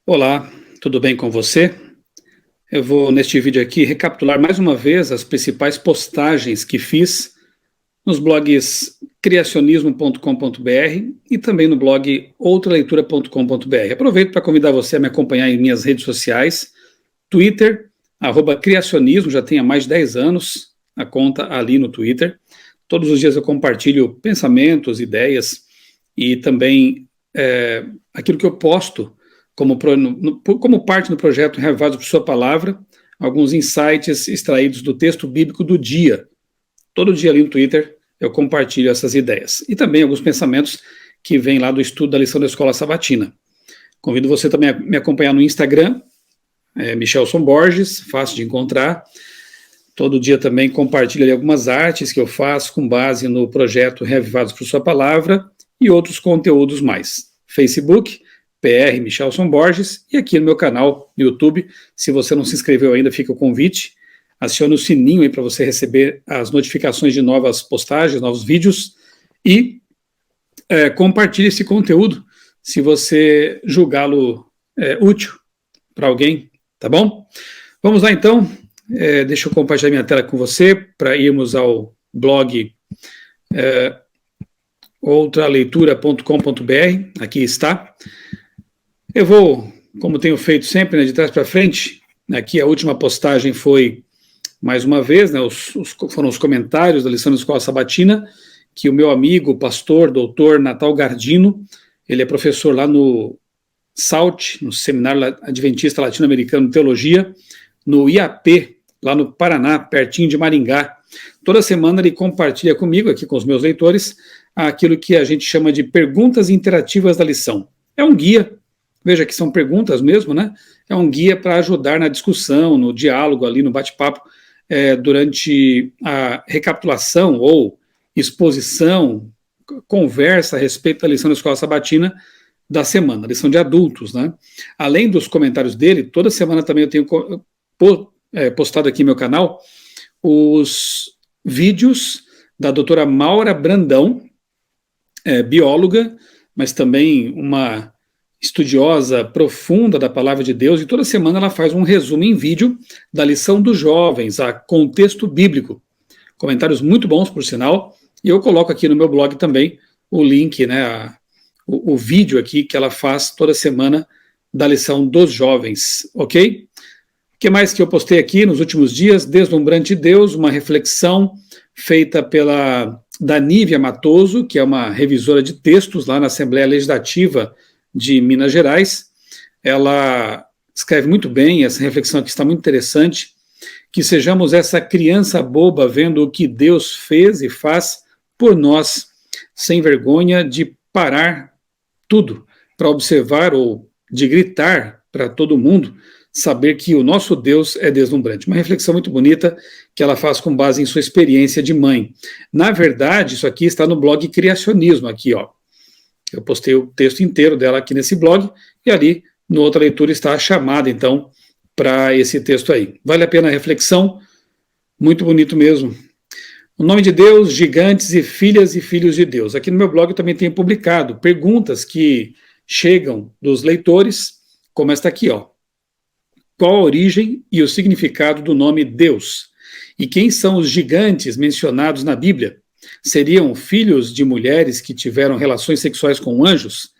Olá, tudo bem com você? Eu vou, neste vídeo aqui, recapitular mais uma vez as principais postagens que fiz nos blogs criacionismo.com.br e também no blog outraleitura.com.br. Aproveito para convidar você a me acompanhar em minhas redes sociais, Twitter, @criacionismo, já tem há mais de 10 anos a conta ali no Twitter. Todos os dias eu compartilho pensamentos, ideias e também aquilo que eu posto como parte do projeto Reavivados por Sua Palavra, alguns insights extraídos do texto bíblico do dia. Todo dia ali no Twitter eu compartilho essas ideias. E também alguns pensamentos que vêm lá do estudo da lição da Escola Sabatina. Convido você também a me acompanhar no Instagram, Michelson Borges, fácil de encontrar. Todo dia também compartilho ali algumas artes que eu faço com base no projeto Reavivados por Sua Palavra e outros conteúdos mais. Facebook, PR Michelson Borges, e aqui no meu canal no YouTube, se você não se inscreveu ainda, fica o convite, acione o sininho aí para você receber as notificações de novas postagens, novos vídeos, e compartilhe esse conteúdo, se você julgá-lo útil para alguém, tá bom? Vamos lá então, deixa eu compartilhar minha tela com você, para irmos ao blog outraleitura.com.br, aqui está. Eu vou, como tenho feito sempre, de trás para frente, aqui a última postagem foi, mais uma vez, foram os comentários da lição da Escola Sabatina, que o meu amigo, pastor, doutor Natal Gardino, ele é professor lá no SALT, no Seminário Adventista Latino-Americano de Teologia, no IAP, lá no Paraná, pertinho de Maringá. Toda semana ele compartilha comigo, aqui com os meus leitores, aquilo que a gente chama de perguntas interativas da lição. É um guia. Veja que são perguntas mesmo, né? É um guia para ajudar na discussão, no diálogo ali, no bate-papo, durante a recapitulação ou exposição, conversa a respeito da lição da Escola Sabatina da semana, lição de adultos, né? Além dos comentários dele, toda semana também eu tenho postado aqui no meu canal os vídeos da doutora Maura Brandão, bióloga, mas também uma estudiosa profunda da Palavra de Deus, e toda semana ela faz um resumo em vídeo da lição dos jovens, a contexto bíblico. Comentários muito bons, por sinal, e eu coloco aqui no meu blog também o link, né, o vídeo aqui que ela faz toda semana da lição dos jovens, ok? O que mais que eu postei aqui nos últimos dias? Deslumbrante Deus, uma reflexão feita pela Danívia Matoso, que é uma revisora de textos lá na Assembleia Legislativa de Minas Gerais. Ela escreve muito bem, essa reflexão aqui está muito interessante, que sejamos essa criança boba vendo o que Deus fez e faz por nós, sem vergonha de parar tudo para observar ou de gritar para todo mundo, saber que o nosso Deus é deslumbrante. Uma reflexão muito bonita que ela faz com base em sua experiência de mãe. Na verdade, isso aqui está no blog Criacionismo, aqui, ó. Eu postei o texto inteiro dela aqui nesse blog, e ali, no Outra Leitura, está a chamada, então, para esse texto aí. Vale a pena a reflexão, muito bonito mesmo. O nome de Deus, gigantes e filhas e filhos de Deus. Aqui no meu blog eu também tenho publicado perguntas que chegam dos leitores, como esta aqui, ó. Qual a origem e o significado do nome Deus? E quem são os gigantes mencionados na Bíblia? Seriam filhos de mulheres que tiveram relações sexuais com anjos?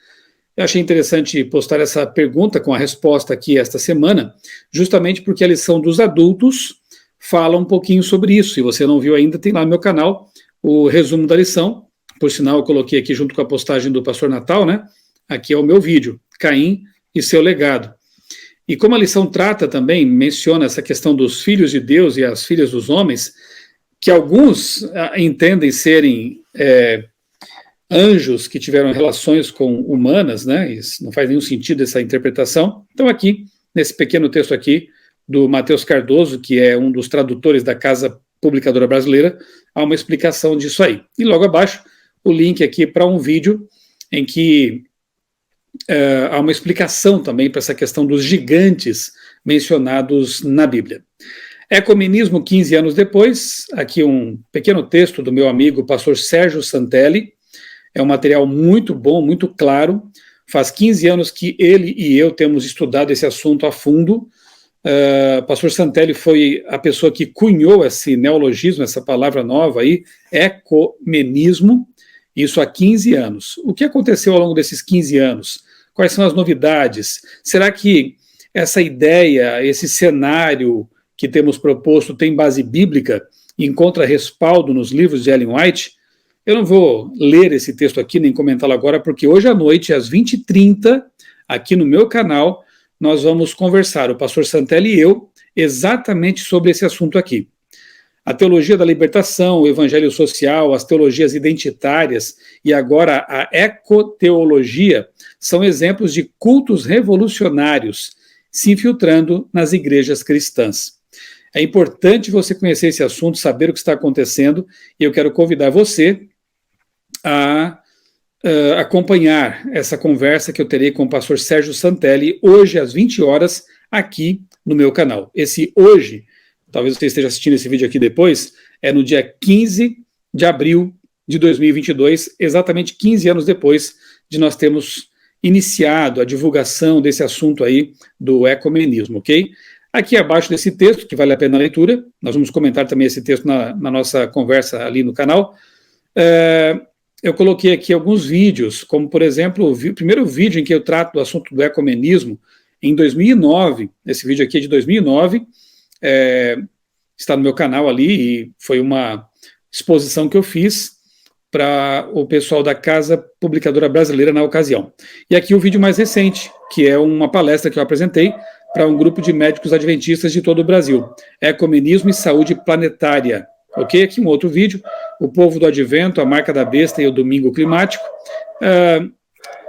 Eu achei interessante postar essa pergunta com a resposta aqui esta semana, justamente porque a lição dos adultos fala um pouquinho sobre isso. Se você não viu ainda, tem lá no meu canal o resumo da lição. Por sinal, eu coloquei aqui junto com a postagem do pastor Natal, né? Aqui é o meu vídeo, Caim e seu legado. E como a lição trata também, menciona essa questão dos filhos de Deus e as filhas dos homens, que alguns entendem serem anjos que tiveram relações com humanas, né? Isso não faz nenhum sentido essa interpretação. Então aqui, nesse pequeno texto aqui, do Matheus Cardoso, que é um dos tradutores da Casa Publicadora Brasileira, há uma explicação disso aí. E logo abaixo, o link aqui para um vídeo em que há uma explicação também para essa questão dos gigantes mencionados na Bíblia. Ecumenismo 15 anos depois, aqui um pequeno texto do meu amigo pastor Sérgio Santelli, é um material muito bom, muito claro, Faz 15 anos que ele e eu temos estudado esse assunto a fundo. Pastor Santelli foi a pessoa que cunhou esse neologismo, essa palavra nova aí, ecumenismo, isso há 15 anos. O que aconteceu ao longo desses 15 anos? Quais são as novidades? Será que essa ideia, esse cenário que temos proposto tem base bíblica e encontra respaldo nos livros de Ellen White? Eu não vou ler esse texto aqui, nem comentá-lo agora, porque hoje à noite, às 20h30, aqui no meu canal, nós vamos conversar, o pastor Santelli e eu, exatamente sobre esse assunto aqui. A teologia da libertação, o evangelho social, as teologias identitárias e agora a ecoteologia são exemplos de cultos revolucionários se infiltrando nas igrejas cristãs. É importante você conhecer esse assunto, saber o que está acontecendo, e eu quero convidar você a acompanhar essa conversa que eu terei com o pastor Sérgio Santelli hoje às 20 horas aqui no meu canal. Esse hoje, talvez você esteja assistindo esse vídeo aqui depois, é no dia 15 de abril de 2022, exatamente 15 anos depois de nós termos iniciado a divulgação desse assunto aí do ecumenismo, ok? Aqui abaixo desse texto, que vale a pena a leitura, nós vamos comentar também esse texto na nossa conversa ali no canal, eu coloquei aqui alguns vídeos, como, por exemplo, o primeiro vídeo em que eu trato do assunto do ecumenismo, em 2009, esse vídeo aqui é de 2009, está no meu canal ali, e foi uma exposição que eu fiz para o pessoal da Casa Publicadora Brasileira na ocasião. E aqui o vídeo mais recente, que é uma palestra que eu apresentei para um grupo de médicos adventistas de todo o Brasil, Ecumenismo e Saúde Planetária. Ok? Aqui um outro vídeo, o povo do advento, a marca da besta e o domingo climático.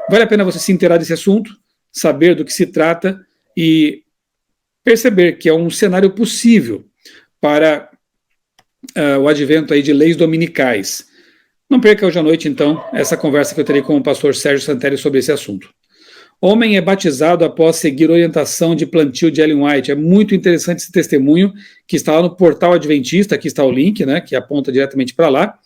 Vale a pena você se inteirar desse assunto, saber do que se trata e perceber que é um cenário possível para o advento aí de leis dominicais. Não perca hoje à noite, então, essa conversa que eu terei com o pastor Sérgio Santelli sobre esse assunto. Homem é batizado após seguir orientação de plantio de Ellen White. É muito interessante esse testemunho que está lá no portal Adventista. Aqui está o link, né, que aponta diretamente para lá.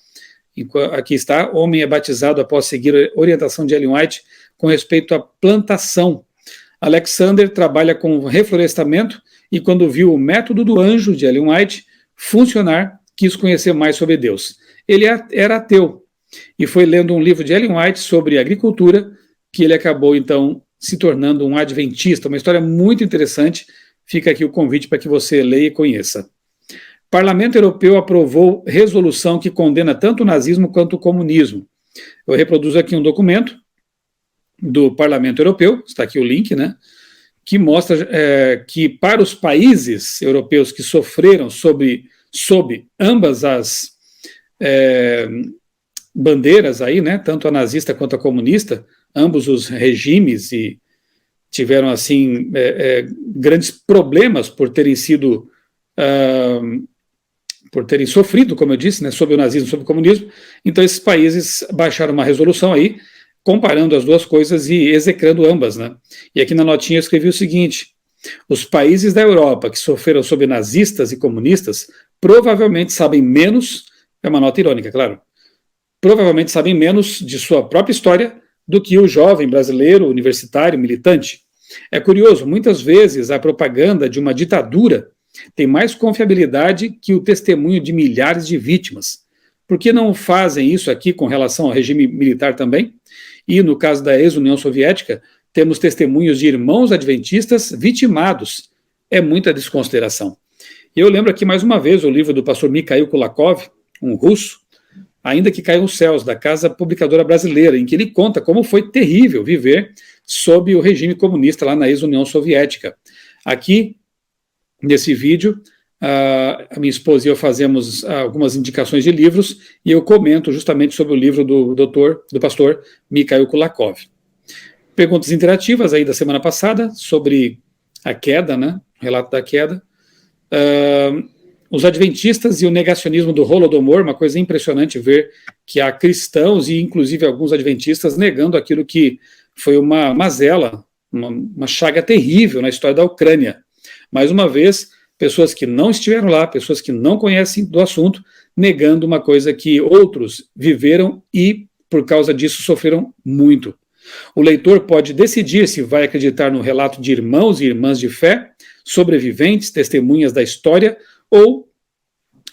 Aqui está, homem é batizado após seguir orientação de Ellen White com respeito à plantação. Alexander trabalha com reflorestamento e quando viu o método do anjo de Ellen White funcionar, quis conhecer mais sobre Deus. Ele era ateu e foi lendo um livro de Ellen White sobre agricultura que ele acabou, então, se tornando um adventista. Uma história muito interessante. Fica aqui o convite para que você leia e conheça. O Parlamento Europeu aprovou resolução que condena tanto o nazismo quanto o comunismo. Eu reproduzo aqui um documento do Parlamento Europeu, está aqui o link, né, que mostra que para os países europeus que sofreram sob ambas as bandeiras aí, né, tanto a nazista quanto a comunista, ambos os regimes, e tiveram, assim, grandes problemas por terem sido, por terem sofrido, como eu disse, né, sob o nazismo, sob o comunismo. Então esses países baixaram uma resolução aí, comparando as duas coisas e execrando ambas, né. E aqui na notinha eu escrevi o seguinte: os países da Europa que sofreram sob nazistas e comunistas provavelmente sabem menos, é uma nota irônica, claro, provavelmente sabem menos de sua própria história do que o jovem brasileiro, universitário, militante. É curioso, muitas vezes a propaganda de uma ditadura tem mais confiabilidade que o testemunho de milhares de vítimas. Por que não fazem isso aqui com relação ao regime militar também? E no caso da ex-União Soviética, temos testemunhos de irmãos adventistas vitimados. É muita desconsideração. E eu lembro aqui mais uma vez o livro do pastor Mikhail Kulakov, um russo, Ainda que Caiam os Céus, da Casa Publicadora Brasileira, em que ele conta como foi terrível viver sob o regime comunista lá na ex-União Soviética. Aqui, nesse vídeo, a minha esposa e eu fazemos algumas indicações de livros e eu comento justamente sobre o livro do pastor Mikhail Kulakov. Perguntas interativas aí da semana passada sobre a queda, né? O relato da queda. Os adventistas e o negacionismo do Holodomor, uma coisa impressionante ver que há cristãos e inclusive alguns adventistas negando aquilo que foi uma mazela, uma chaga terrível na história da Ucrânia. Mais uma vez, pessoas que não estiveram lá, pessoas que não conhecem do assunto, negando uma coisa que outros viveram e, por causa disso, sofreram muito. O leitor pode decidir se vai acreditar no relato de irmãos e irmãs de fé, sobreviventes, testemunhas da história, ou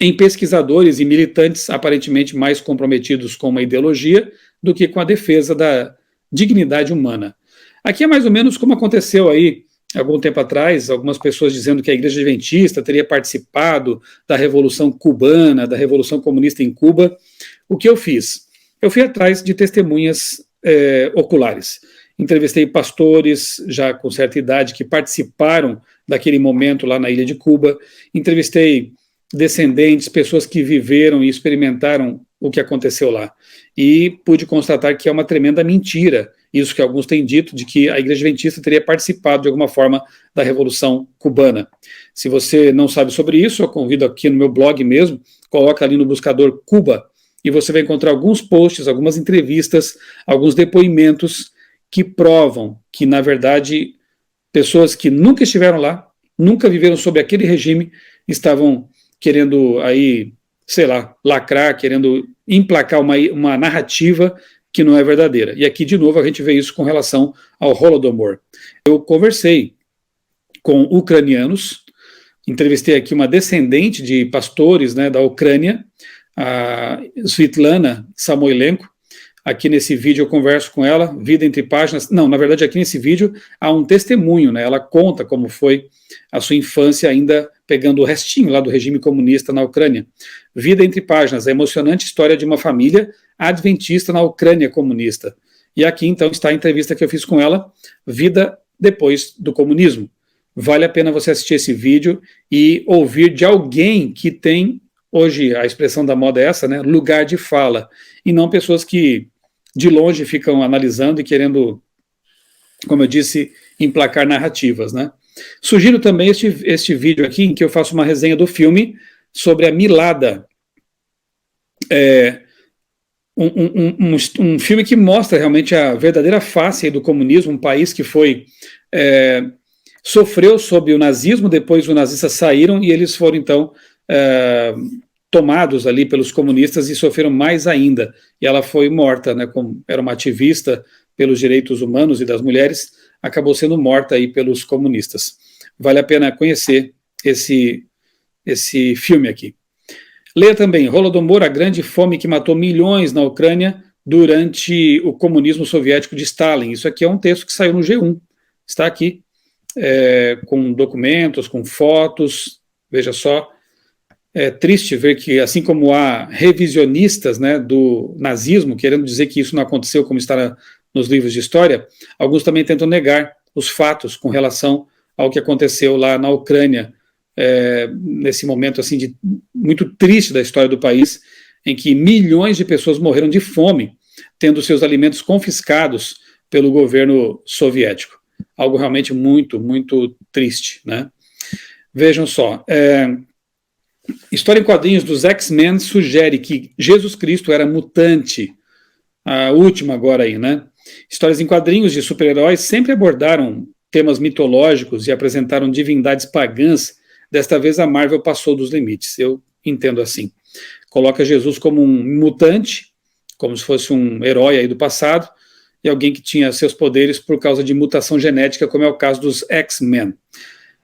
em pesquisadores e militantes aparentemente mais comprometidos com uma ideologia do que com a defesa da dignidade humana. Aqui é mais ou menos como aconteceu aí algum tempo atrás, algumas pessoas dizendo que a Igreja Adventista teria participado da Revolução Cubana, da Revolução Comunista em Cuba. O que eu fiz? Eu fui atrás de testemunhas oculares. Entrevistei pastores já com certa idade que participaram daquele momento lá na ilha de Cuba. Entrevistei descendentes, pessoas que viveram e experimentaram o que aconteceu lá. E pude constatar que é uma tremenda mentira, isso que alguns têm dito, de que a Igreja Adventista teria participado de alguma forma da Revolução Cubana. Se você não sabe sobre isso, eu convido aqui no meu blog mesmo, coloca ali no buscador Cuba, e você vai encontrar alguns posts, algumas entrevistas, alguns depoimentos que provam que, na verdade, pessoas que nunca estiveram lá, nunca viveram sob aquele regime, estavam querendo aí, sei lá, lacrar, querendo emplacar uma narrativa que não é verdadeira. E aqui, de novo, a gente vê isso com relação ao Holodomor. Eu conversei com ucranianos, entrevistei aqui uma descendente de pastores, né, da Ucrânia, a Svitlana Samoilenko. Aqui nesse vídeo eu converso com ela, vida entre páginas. Não, na verdade aqui nesse vídeo há um testemunho, né? Ela conta como foi a sua infância ainda pegando o restinho lá do regime comunista na Ucrânia. Vida entre páginas, a emocionante história de uma família adventista na Ucrânia comunista. E aqui então está a entrevista que eu fiz com ela, Vida depois do comunismo. Vale a pena você assistir esse vídeo e ouvir de alguém que tem, hoje a expressão da moda é essa, né? Lugar de fala, e não pessoas que de longe ficam analisando e querendo, como eu disse, emplacar narrativas, né? Sugiro também este vídeo aqui, em que eu faço uma resenha do filme sobre a Milada. Um filme que mostra realmente a verdadeira face do comunismo, um país que foi sofreu sob o nazismo, depois os nazistas saíram e eles foram então tomados ali pelos comunistas e sofreram mais ainda. E ela foi morta, né, como era uma ativista pelos direitos humanos e das mulheres, acabou sendo morta aí pelos comunistas. Vale a pena conhecer esse filme aqui. Leia também Holodomor, a grande fome que matou milhões na Ucrânia durante o comunismo soviético de Stalin. Isso aqui é um texto que saiu no G1. Está aqui, com documentos, com fotos. Veja só. É triste ver que, assim como há revisionistas, né, do nazismo, querendo dizer que isso não aconteceu como está nos livros de história, alguns também tentam negar os fatos com relação ao que aconteceu lá na Ucrânia, nesse momento assim muito triste da história do país, em que milhões de pessoas morreram de fome, tendo seus alimentos confiscados pelo governo soviético. Algo realmente muito, muito triste, né? Vejam só, História em quadrinhos dos X-Men sugere que Jesus Cristo era mutante, a última agora aí, né? Histórias em quadrinhos de super-heróis sempre abordaram temas mitológicos e apresentaram divindades pagãs. Desta vez a Marvel passou dos limites, eu entendo assim. Coloca Jesus como um mutante, como se fosse um herói aí do passado, e alguém que tinha seus poderes por causa de mutação genética, como é o caso dos X-Men.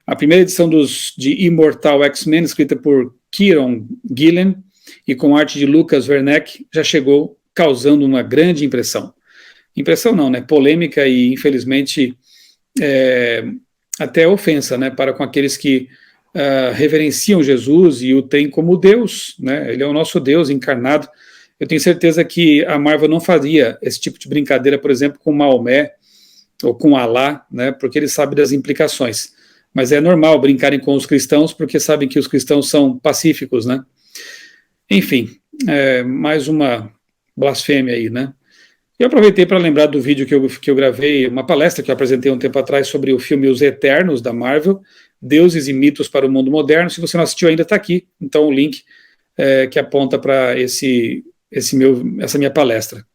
A primeira edição de Imortal X-Men, escrita por Kieron Gillen e com arte de Lucas Werneck, já chegou causando uma grande impressão. Impressão não, né? Polêmica e, infelizmente, até ofensa, né? Para com aqueles que reverenciam Jesus e o têm como Deus, né? Ele é o nosso Deus encarnado. Eu tenho certeza que a Marvel não faria esse tipo de brincadeira, por exemplo, com Maomé ou com Alá, né? Porque ele sabe das implicações. Mas é normal brincarem com os cristãos, porque sabem que os cristãos são pacíficos, né? Enfim, mais uma blasfêmia aí, né? Eu aproveitei para lembrar do vídeo que eu gravei, uma palestra que eu apresentei um tempo atrás sobre o filme Os Eternos, da Marvel, Deuses e Mitos para o Mundo Moderno. Se você não assistiu ainda, está aqui. Então o link que aponta para essa minha palestra.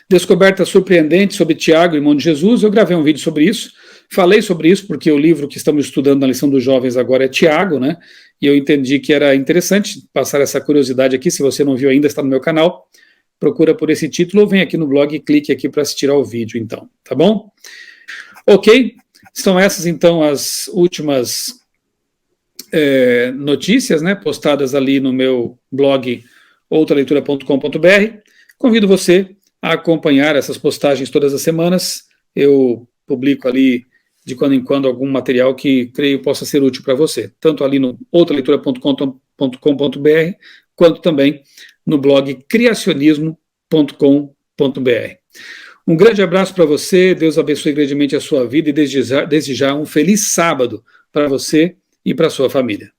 Descoberta surpreendente sobre Tiago, irmão de Jesus. Eu gravei um vídeo sobre isso. Falei sobre isso porque o livro que estamos estudando na lição dos jovens agora é Tiago, né? E eu entendi que era interessante passar essa curiosidade aqui. Se você não viu ainda, está no meu canal. procura por esse título ou vem aqui no blog e clique aqui para assistir ao vídeo, então, tá bom? Ok, são essas então as últimas notícias, né, postadas ali no meu blog outraleitura.com.br. Convido você a acompanhar essas postagens todas as semanas. Eu publico ali de quando em quando algum material que creio possa ser útil para você, tanto ali no outraleitura.com.br quanto também no blog criacionismo.com.br. Um grande abraço para você, Deus abençoe grandemente a sua vida e desde já um feliz sábado para você e para a sua família.